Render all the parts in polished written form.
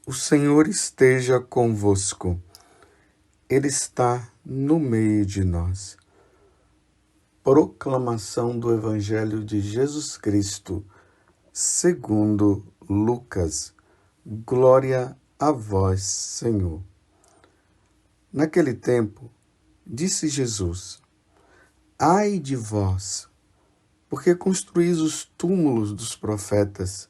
O Senhor esteja convosco. Ele está no meio de nós. Proclamação do Evangelho de Jesus Cristo, segundo Lucas. Glória a vós, Senhor. Naquele tempo, disse Jesus: Ai de vós, porque construís os túmulos dos profetas.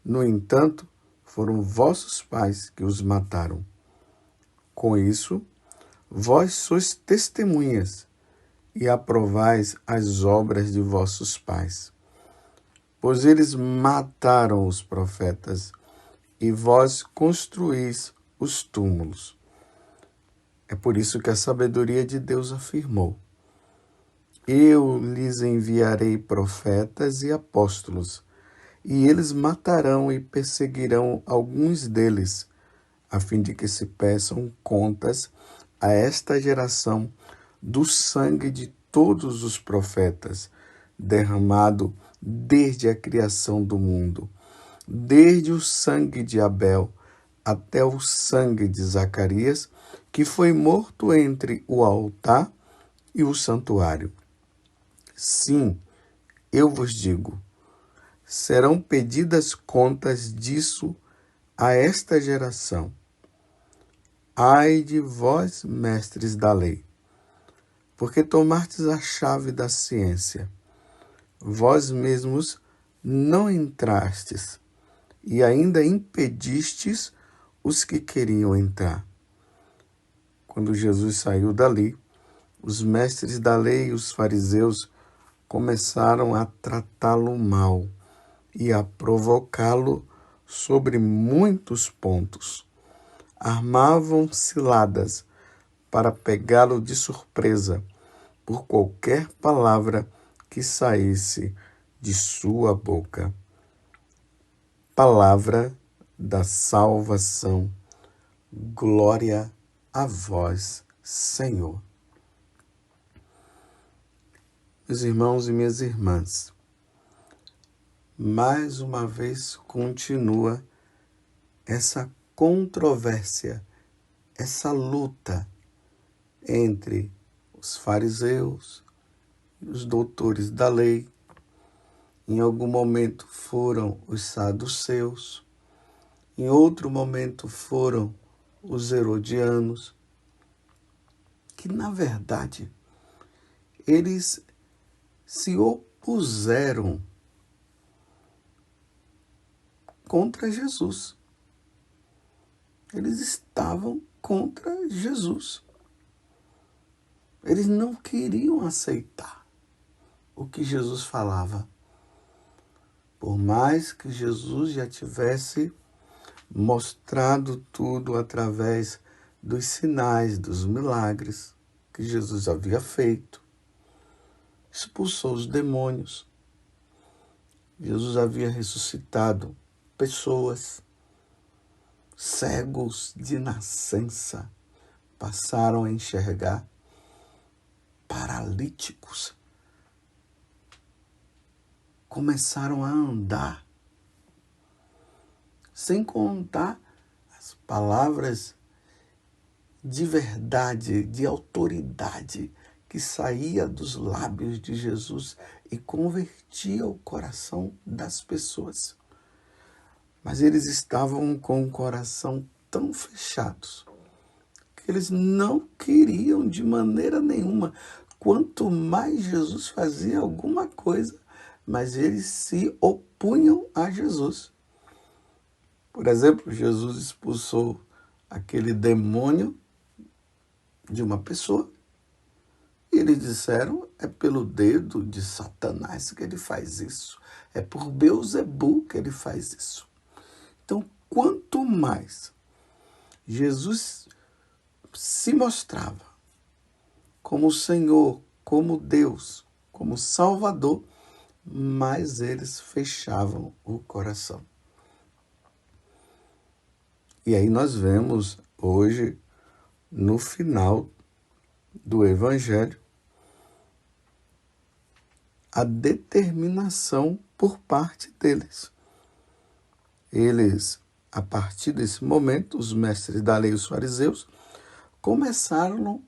No entanto, foram vossos pais que os mataram. Com isso, vós sois testemunhas e aprovais as obras de vossos pais. Pois eles mataram os profetas e vós construís os túmulos. É por isso que a sabedoria de Deus afirmou: Eu lhes enviarei profetas e apóstolos, e eles matarão e perseguirão alguns deles, a fim de que se peçam contas a esta geração do sangue de todos os profetas, derramado desde a criação do mundo, desde o sangue de Abel até o sangue de Zacarias, que foi morto entre o altar e o santuário. Sim, eu vos digo, serão pedidas contas disso a esta geração. Ai de vós, mestres da lei, porque tomastes a chave da ciência. Vós mesmos não entrastes e ainda impedistes os que queriam entrar. Quando Jesus saiu dali, os mestres da lei e os fariseus começaram a tratá-lo mal e a provocá-lo sobre muitos pontos. Armavam ciladas para pegá-lo de surpresa por qualquer palavra que saísse de sua boca. Palavra da salvação. Glória a vós, Senhor. Meus irmãos e minhas irmãs, mais uma vez continua essa controvérsia, essa luta entre os fariseus e os doutores da lei. Em algum momento foram os saduceus, em outro momento foram os herodianos, que na verdade eles se opuseram contra Jesus. Eles estavam contra Jesus. Eles não queriam aceitar o que Jesus falava. Por mais que Jesus já tivesse mostrado tudo através dos sinais, dos milagres que Jesus havia feito, expulsou os demônios. Jesus havia ressuscitado pessoas, cegos de nascença passaram a enxergar, paralíticos começaram a andar, sem contar as palavras de verdade, de autoridade que saía dos lábios de Jesus e convertia o coração das pessoas. Mas eles estavam com o coração tão fechados que eles não queriam de maneira nenhuma. Quanto mais Jesus fazia alguma coisa, mas eles se opunham a Jesus. Por exemplo, Jesus expulsou aquele demônio de uma pessoa. E eles disseram, é pelo dedo de Satanás que ele faz isso. É por Beelzebu que ele faz isso. Então, quanto mais Jesus se mostrava como Senhor, como Deus, como Salvador, mais eles fechavam o coração. E aí nós vemos hoje, no final do Evangelho, a determinação por parte deles. Eles, a partir desse momento, os mestres da lei e os fariseus, começaram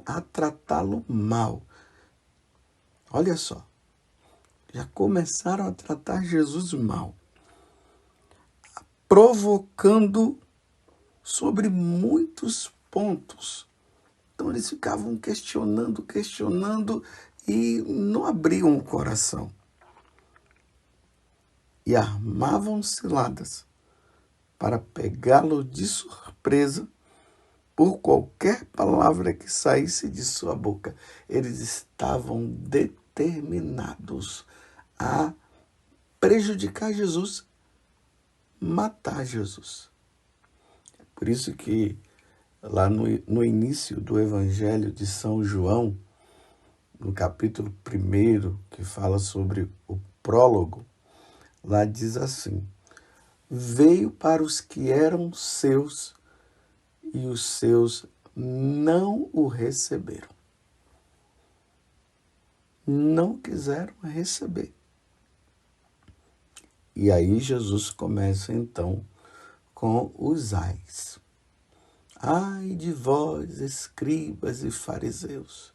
a tratá-lo mal. Olha só, já começaram a tratar Jesus mal, provocando sobre muitos pontos. Então eles ficavam questionando e não abriam o coração. E armavam ciladas para pegá-lo de surpresa por qualquer palavra que saísse de sua boca. Eles estavam determinados a prejudicar Jesus, matar Jesus. Por isso que lá no início do Evangelho de São João, no capítulo 1, que fala sobre o prólogo, lá diz assim: veio para os que eram seus e os seus não o receberam. Não quiseram receber. E aí Jesus começa então com os ais. Ai de vós, escribas e fariseus.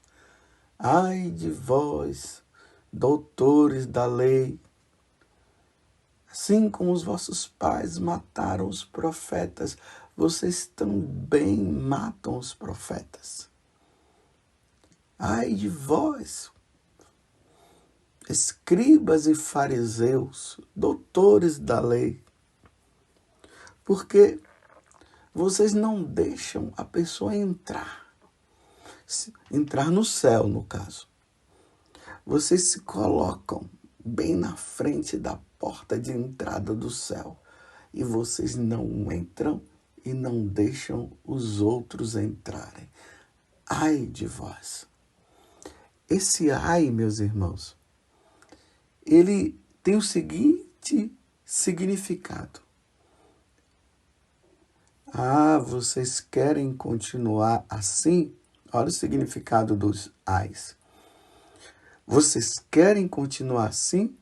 Ai de vós, doutores da lei. Assim como os vossos pais mataram os profetas, vocês também matam os profetas. Ai de vós, escribas e fariseus, doutores da lei, porque vocês não deixam a pessoa entrar no céu, no caso. Vocês se colocam bem na frente da porta de entrada do céu e vocês não entram e não deixam os outros entrarem. Ai de vós! Esse ai, meus irmãos, ele tem o seguinte significado. Ah, vocês querem continuar assim? Olha o significado dos ais. Vocês querem continuar assim?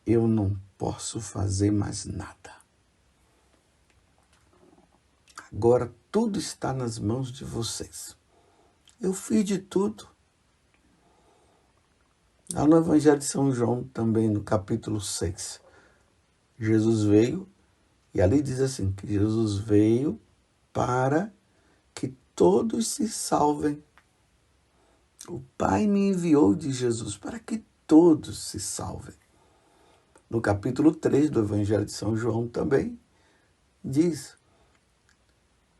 Eu não posso fazer mais nada. Agora tudo está nas mãos de vocês. Eu fiz de tudo. Lá no Evangelho de São João, também no capítulo 6, Jesus veio, e ali diz assim, que Jesus veio para que todos se salvem. O Pai me enviou de Jesus para que todos se salvem. No capítulo 3 do Evangelho de São João também, diz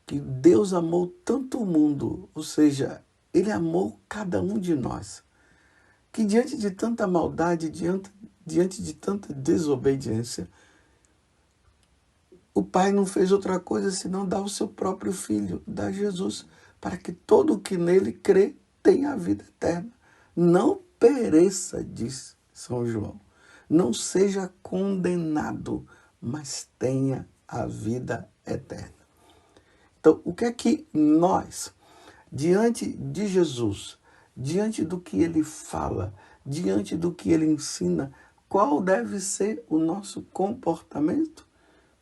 que Deus amou tanto o mundo, ou seja, Ele amou cada um de nós, que diante de tanta maldade, diante de tanta desobediência, o Pai não fez outra coisa senão dar o seu próprio Filho, dar Jesus, para que todo o que nele crê tenha a vida eterna. Não pereça, diz São João. Não seja condenado, mas tenha a vida eterna. Então, o que é que nós, diante de Jesus, diante do que ele fala, diante do que ele ensina, qual deve ser o nosso comportamento?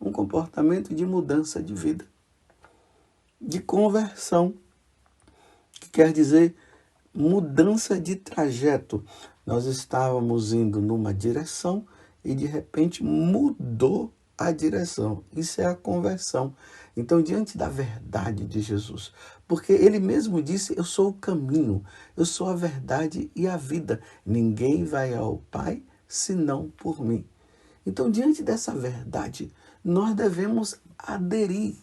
Um comportamento de mudança de vida, de conversão, que quer dizer mudança de trajeto. Nós estávamos indo numa direção e de repente mudou a direção. Isso é a conversão. Então, diante da verdade de Jesus, porque ele mesmo disse, eu sou o caminho, eu sou a verdade e a vida. Ninguém vai ao Pai senão por mim. Então, diante dessa verdade, nós devemos aderir.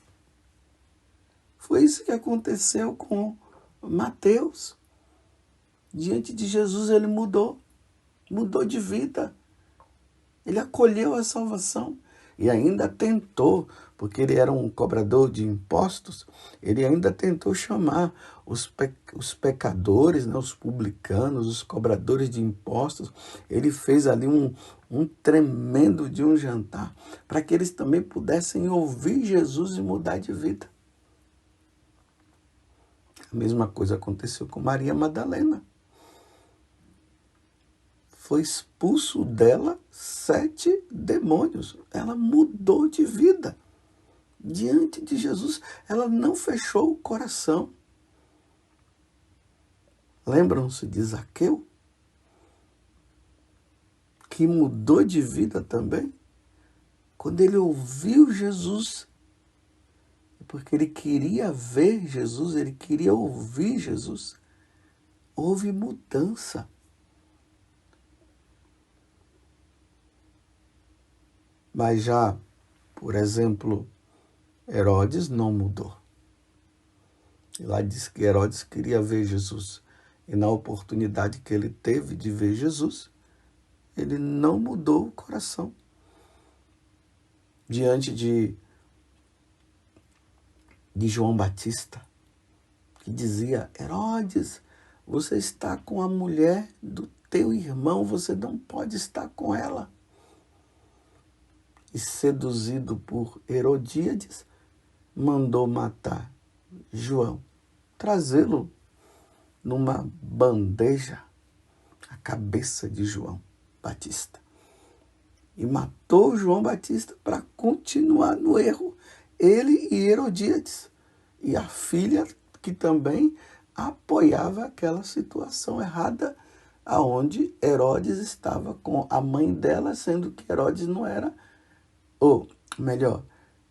Foi isso que aconteceu com Mateus. Diante de Jesus, ele mudou de vida. Ele acolheu a salvação e ainda tentou, porque ele era um cobrador de impostos, ele ainda tentou chamar os pecadores, né, os publicanos, os cobradores de impostos. Ele fez ali um tremendo de um jantar, para que eles também pudessem ouvir Jesus e mudar de vida. A mesma coisa aconteceu com Maria Madalena. foi expulso dela 7 demônios. Ela mudou de vida. Diante de Jesus, ela não fechou o coração. Lembram-se de Zaqueu? Que mudou de vida também? Quando ele ouviu Jesus, porque ele queria ver Jesus, ele queria ouvir Jesus, houve mudança. Mas já, por exemplo, Herodes não mudou. E lá diz que Herodes queria ver Jesus. E na oportunidade que ele teve de ver Jesus, ele não mudou o coração. Diante de João Batista, que dizia: Herodes, você está com a mulher do teu irmão, você não pode estar com ela. E seduzido por Herodíades, mandou matar João, trazê-lo numa bandeja, a cabeça de João Batista. E matou João Batista para continuar no erro, ele e Herodíades. E a filha que também apoiava aquela situação errada, aonde Herodes estava com a mãe dela, sendo que Herodes não era, ou melhor,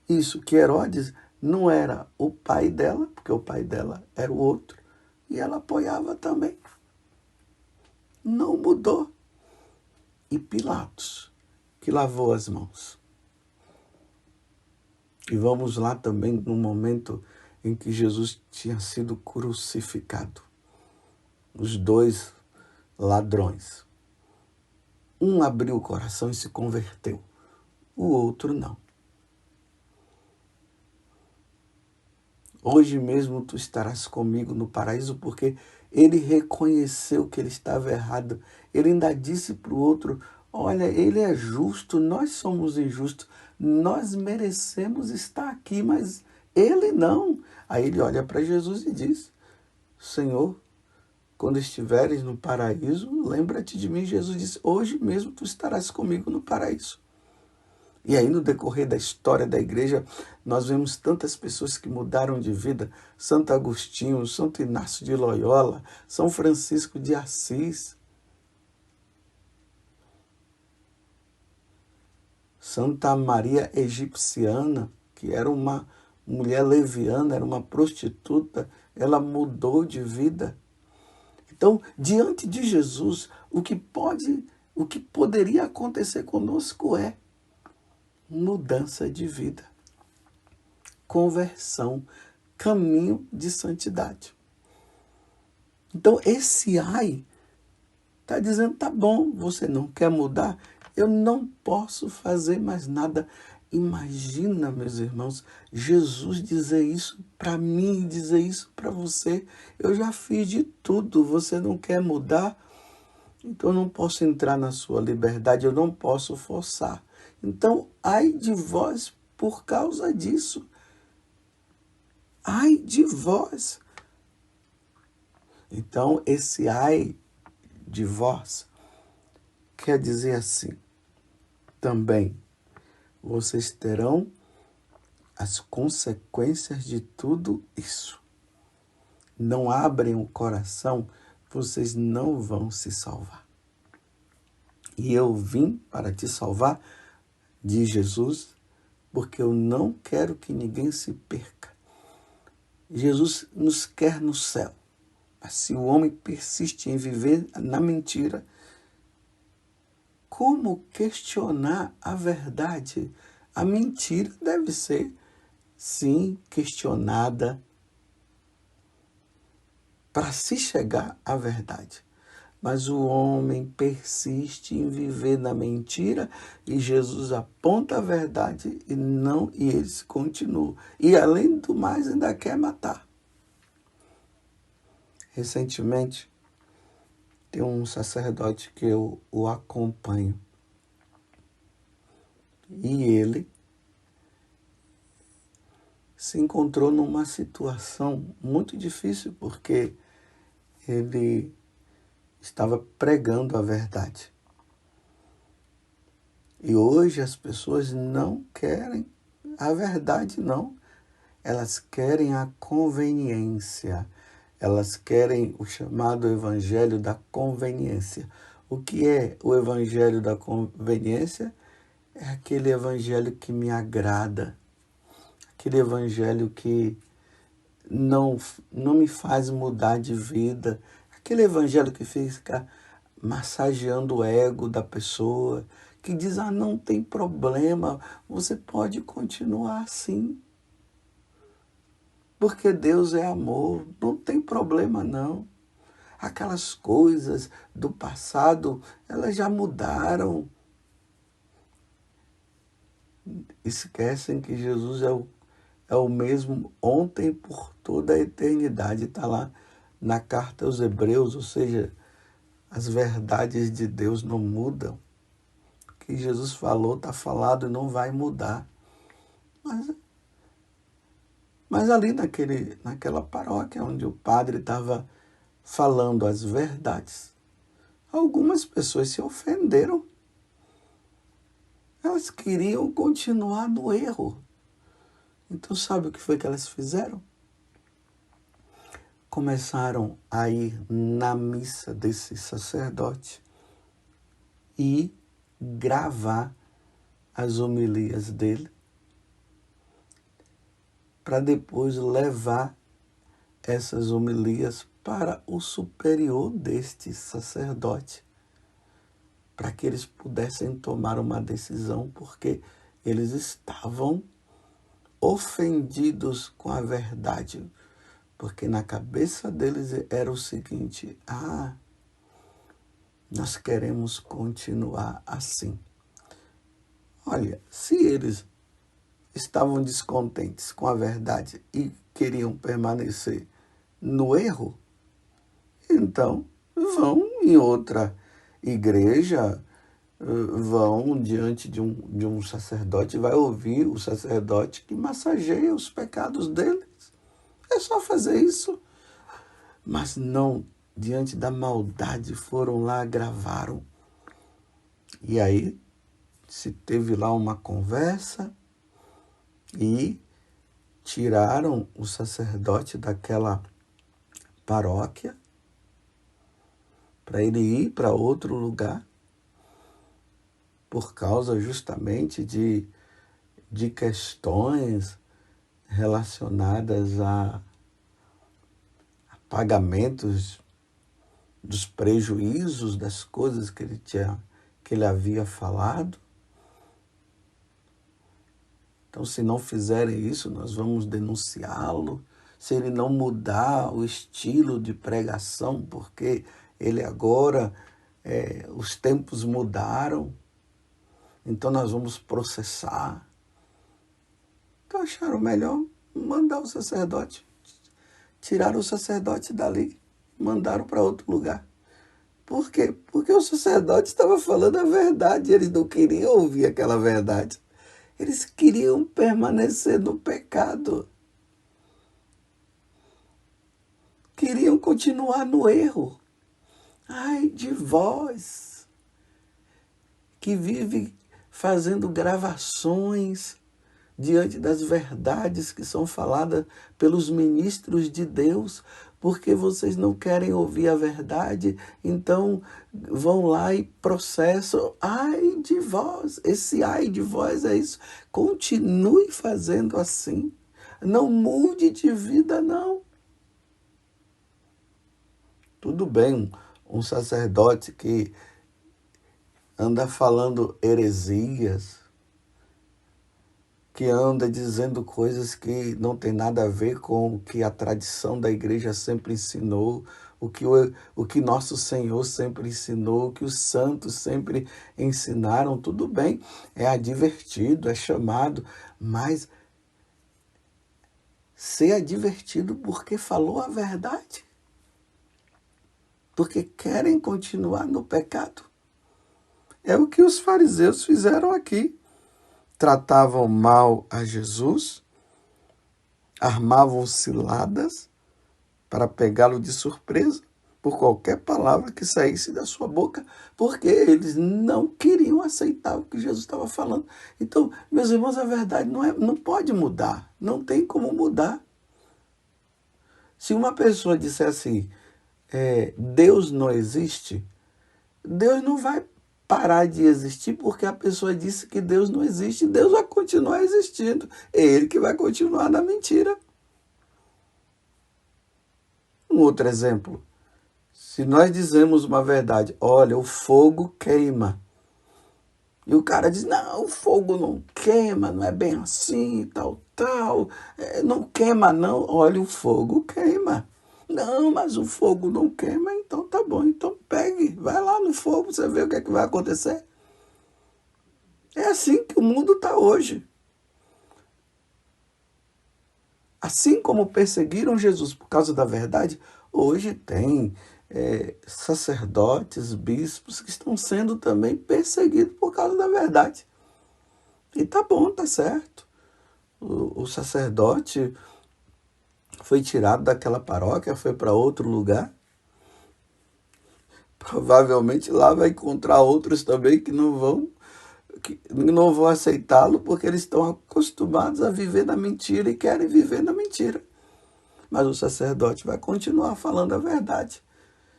isso, que Herodes não era o pai dela, porque o pai dela era o outro, e ela apoiava também. Não mudou. E Pilatos, que lavou as mãos. E vamos lá também no momento em que Jesus tinha sido crucificado. Os 2 ladrões. Um abriu o coração e se converteu. O outro não. Hoje mesmo tu estarás comigo no paraíso, porque ele reconheceu que ele estava errado. Ele ainda disse para o outro: olha, ele é justo, nós somos injustos, nós merecemos estar aqui, mas ele não. Aí ele olha para Jesus e diz: Senhor, quando estiveres no paraíso, lembra-te de mim. Jesus disse: hoje mesmo tu estarás comigo no paraíso. E aí, no decorrer da história da igreja, nós vemos tantas pessoas que mudaram de vida. Santo Agostinho, Santo Inácio de Loyola, São Francisco de Assis, Santa Maria Egipciana, que era uma mulher leviana, era uma prostituta, ela mudou de vida. Então, diante de Jesus, o que poderia acontecer conosco é mudança de vida, conversão, caminho de santidade. Então, esse ai está dizendo: tá bom, você não quer mudar? Eu não posso fazer mais nada. Imagina, meus irmãos, Jesus dizer isso para mim, dizer isso para você. Eu já fiz de tudo, você não quer mudar? Então eu não posso entrar na sua liberdade, eu não posso forçar. Então, ai de vós por causa disso. Ai de vós. Então, esse ai de vós quer dizer assim: também vocês terão as consequências de tudo isso. Não abrem o coração, vocês não vão se salvar. E eu vim para te salvar, diz Jesus, porque eu não quero que ninguém se perca. Jesus nos quer no céu. Mas se o homem persiste em viver na mentira, como questionar a verdade? A mentira deve ser, sim, questionada para se chegar à verdade. Mas o homem persiste em viver na mentira e Jesus aponta a verdade e eles continuam. E além do mais, ainda quer matar. Recentemente, tem um sacerdote que eu o acompanho. E ele se encontrou numa situação muito difícil, porque ele estava pregando a verdade. E hoje as pessoas não querem a verdade, não. Elas querem a conveniência. Elas querem o chamado evangelho da conveniência. O que é o evangelho da conveniência? É aquele evangelho que me agrada. Aquele evangelho que não me faz mudar de vida. Aquele evangelho que fica massageando o ego da pessoa, que diz, não tem problema, você pode continuar assim. Porque Deus é amor, não tem problema não. Aquelas coisas do passado, elas já mudaram. Esquecem que Jesus é o mesmo ontem por toda a eternidade. Está lá na carta aos Hebreus, ou seja, as verdades de Deus não mudam. O que Jesus falou está falado e não vai mudar. Mas ali naquela paróquia onde o padre estava falando as verdades, algumas pessoas se ofenderam. Elas queriam continuar no erro. Então sabe o que foi que elas fizeram? Começaram a ir na missa desse sacerdote e gravar as homilias dele para depois levar essas homilias para o superior deste sacerdote, para que eles pudessem tomar uma decisão, porque eles estavam ofendidos com a verdade, porque na cabeça deles era o seguinte: nós queremos continuar assim. Olha, se eles estavam descontentes com a verdade e queriam permanecer no erro, então vão em outra igreja, vão diante de um sacerdote, vai ouvir o sacerdote que massageia os pecados deles. É só fazer isso. Mas não, diante da maldade, foram lá, gravaram. E aí se teve lá uma conversa e tiraram o sacerdote daquela paróquia para ele ir para outro lugar, por causa justamente de questões relacionadas a pagamentos dos prejuízos das coisas que ele havia falado. Então, se não fizerem isso, nós vamos denunciá-lo. Se ele não mudar o estilo de pregação, porque ele agora, os tempos mudaram, então nós vamos processar. Então acharam melhor mandar o sacerdote. Tiraram o sacerdote dali, mandaram para outro lugar. Por quê? Porque o sacerdote estava falando a verdade, eles não queriam ouvir aquela verdade. Eles queriam permanecer no pecado. Queriam continuar no erro. Ai de vós, que vive fazendo gravações diante das verdades que são faladas pelos ministros de Deus, porque vocês não querem ouvir a verdade, então vão lá e processam. Ai de vós, esse ai de vós é isso. Continue fazendo assim. Não mude de vida, não. Tudo bem, um sacerdote que anda falando heresias, que anda dizendo coisas que não tem nada a ver com o que a tradição da igreja sempre ensinou, o que nosso Senhor sempre ensinou, o que os santos sempre ensinaram. Tudo bem, é advertido, é chamado, mas ser advertido porque falou a verdade, porque querem continuar no pecado. É o que os fariseus fizeram aqui. Tratavam mal a Jesus, armavam ciladas para pegá-lo de surpresa, por qualquer palavra que saísse da sua boca, porque eles não queriam aceitar o que Jesus estava falando. Então, meus irmãos, a verdade não pode mudar, não tem como mudar. Se uma pessoa disser assim, Deus não existe, Deus não vai parar de existir porque a pessoa disse que Deus não existe. Deus vai continuar existindo. É Ele que vai continuar na mentira. Um outro exemplo. Se nós dizemos uma verdade, olha, o fogo queima. E o cara diz, não, o fogo não queima, não é bem assim, tal, tal. Não queima não, olha, o fogo queima. Não, mas o fogo não queima, então tá bom. Então pegue, vai lá no fogo, você vê o que é que vai acontecer. É assim que o mundo está hoje. Assim como perseguiram Jesus por causa da verdade, hoje tem sacerdotes, bispos que estão sendo também perseguidos por causa da verdade. E tá bom, tá certo. O sacerdote foi tirado daquela paróquia, foi para outro lugar. Provavelmente lá vai encontrar outros também que não vão aceitá-lo porque eles estão acostumados a viver na mentira e querem viver na mentira. Mas o sacerdote vai continuar falando a verdade.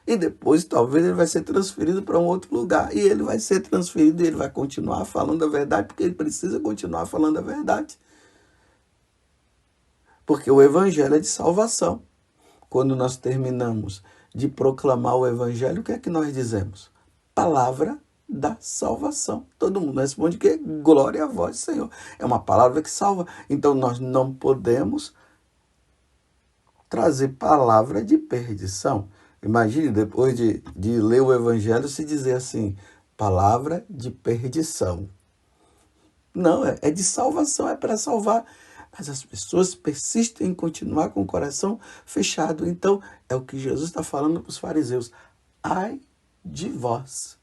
E depois talvez ele vai ser transferido para um outro lugar. E ele vai ser transferido e ele vai continuar falando a verdade porque ele precisa continuar falando a verdade. Porque o evangelho é de salvação. Quando nós terminamos de proclamar o evangelho, o que é que nós dizemos? Palavra da salvação. Todo mundo responde que glória a vós, Senhor. É uma palavra que salva. Então nós não podemos trazer palavra de perdição. Imagine, depois de ler o evangelho, se dizer assim, palavra de perdição. Não, é de salvação, é para salvar. Mas as pessoas persistem em continuar com o coração fechado. Então, é o que Jesus está falando para os fariseus. Ai de vós.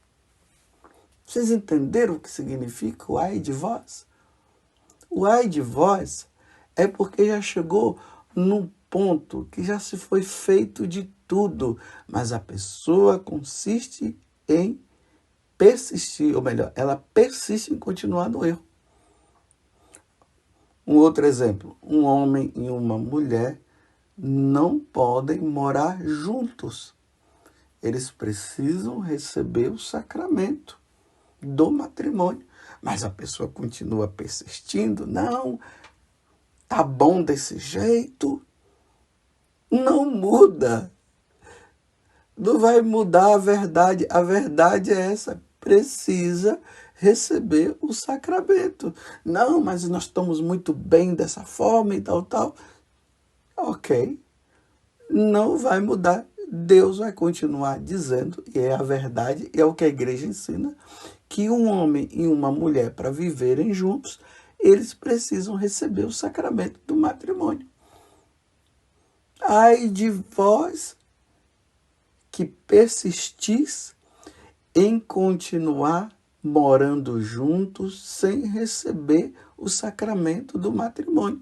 Vocês entenderam o que significa o ai de vós? O ai de vós é porque já chegou num ponto que já se foi feito de tudo, mas a pessoa consiste em persistir, ou melhor, ela persiste em continuar no erro. Um outro exemplo, um homem e uma mulher não podem morar juntos. Eles precisam receber o sacramento do matrimônio. Mas a pessoa continua persistindo. Não, tá bom desse jeito. Não muda. Não vai mudar a verdade. A verdade é essa. Precisa receber o sacramento. Não, mas nós estamos muito bem dessa forma e tal, tal. Ok. Não vai mudar. Deus vai continuar dizendo, e é a verdade, e é o que a igreja ensina, que um homem e uma mulher, para viverem juntos, eles precisam receber o sacramento do matrimônio. Ai de vós que persistis em continuar morando juntos sem receber o sacramento do matrimônio.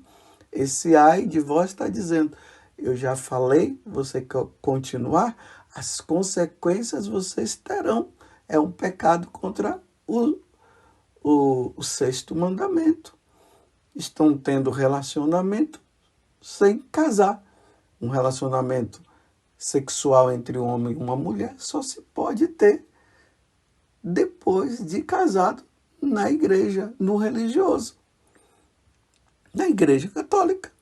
Esse ai de vós está dizendo, eu já falei, você quer continuar, as consequências vocês terão. É um pecado contra o sexto mandamento. Estão tendo relacionamento sem casar. Um relacionamento sexual entre um homem e uma mulher só se pode ter depois de casado na igreja, no religioso. Na igreja católica.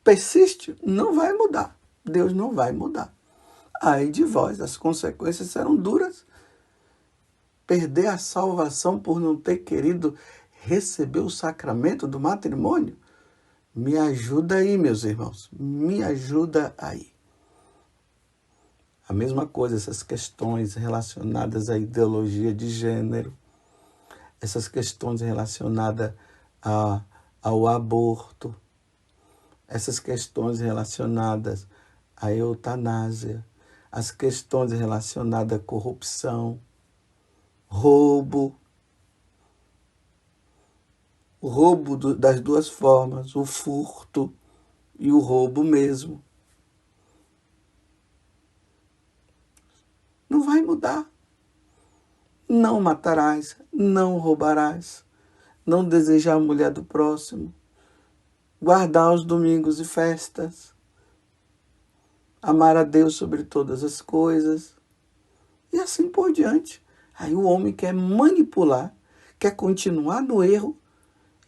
Persiste, não vai mudar. Deus não vai mudar. Ai de vós, as consequências serão duras. Perder a salvação por não ter querido receber o sacramento do matrimônio? Me ajuda aí, meus irmãos. Me ajuda aí. A mesma coisa, essas questões relacionadas à ideologia de gênero, essas questões relacionadas ao aborto, essas questões relacionadas à eutanásia, as questões relacionadas à corrupção, roubo. O roubo das duas formas, o furto e o roubo mesmo. Não vai mudar. Não matarás, não roubarás, não desejar a mulher do próximo, guardar os domingos e festas, amar a Deus sobre todas as coisas, e assim por diante. Aí o homem quer manipular, quer continuar no erro,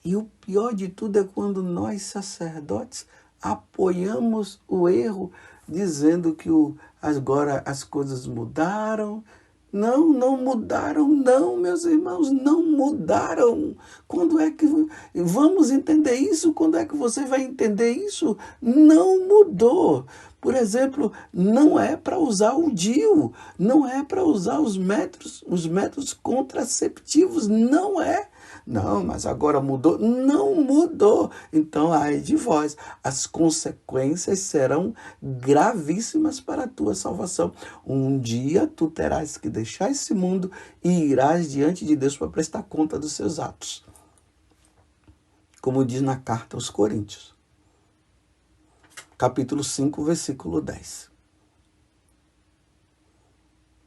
e o pior de tudo é quando nós, sacerdotes, apoiamos o erro, dizendo que agora as coisas mudaram. Não, não mudaram, não, meus irmãos, não mudaram. Quando é que vamos entender isso? Quando é que você vai entender isso? Não mudou. Por exemplo, não é para usar o DIU, não é para usar os métodos contraceptivos, não é. Não, mas agora mudou? Não mudou. Então, ai de vós, as consequências serão gravíssimas para a tua salvação. Um dia tu terás que deixar esse mundo e irás diante de Deus para prestar conta dos seus atos. Como diz na carta aos Coríntios, capítulo 5, versículo 10.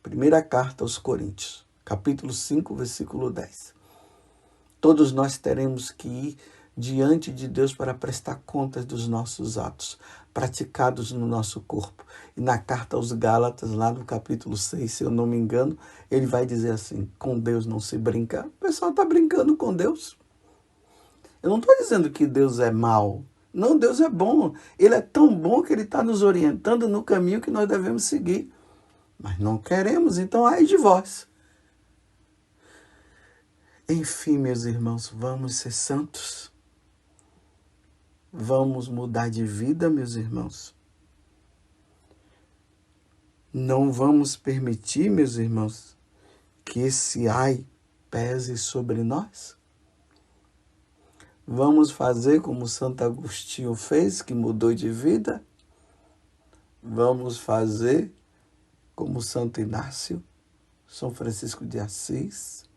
Primeira carta aos Coríntios, capítulo 5, versículo 10. Todos nós teremos que ir diante de Deus para prestar contas dos nossos atos praticados no nosso corpo. E na carta aos Gálatas, lá no capítulo 6, se eu não me engano, ele vai dizer assim, com Deus não se brinca. O pessoal está brincando com Deus. Eu não estou dizendo que Deus é mau. Não, Deus é bom. Ele é tão bom que ele está nos orientando no caminho que nós devemos seguir. Mas não queremos, então ai de vós. Enfim, meus irmãos, vamos ser santos. Vamos mudar de vida, meus irmãos. Não vamos permitir, meus irmãos, que esse ai pese sobre nós. Vamos fazer como Santo Agostinho fez, que mudou de vida. Vamos fazer como Santo Inácio, São Francisco de Assis.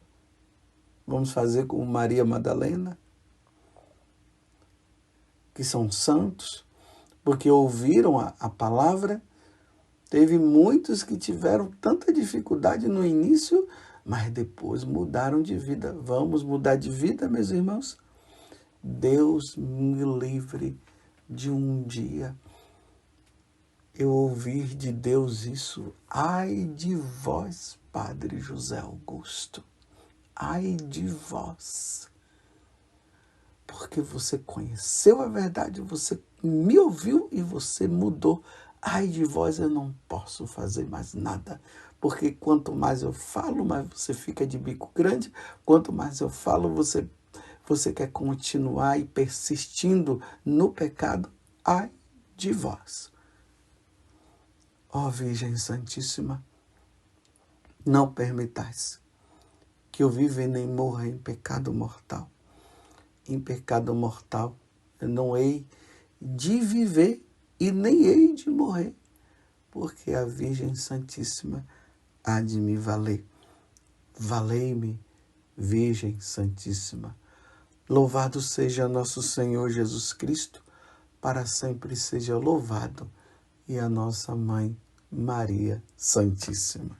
Vamos fazer como Maria Madalena, que são santos, porque ouviram a palavra. Teve muitos que tiveram tanta dificuldade no início, mas depois mudaram de vida. Vamos mudar de vida, meus irmãos? Deus me livre de um dia eu ouvir de Deus isso. Ai de vós, Padre José Augusto. Ai de vós. Porque você conheceu a verdade, você me ouviu e você mudou. Ai de vós, eu não posso fazer mais nada. Porque quanto mais eu falo, mais você fica de bico grande. Quanto mais eu falo, você quer continuar e persistindo no pecado. Ai de vós. Ó Virgem Santíssima, não permitais que eu viva e nem morra em pecado mortal. Em pecado mortal eu não hei de viver e nem hei de morrer, porque a Virgem Santíssima há de me valer. Valei-me, Virgem Santíssima. Louvado seja nosso Senhor Jesus Cristo, para sempre seja louvado, e a nossa Mãe Maria Santíssima.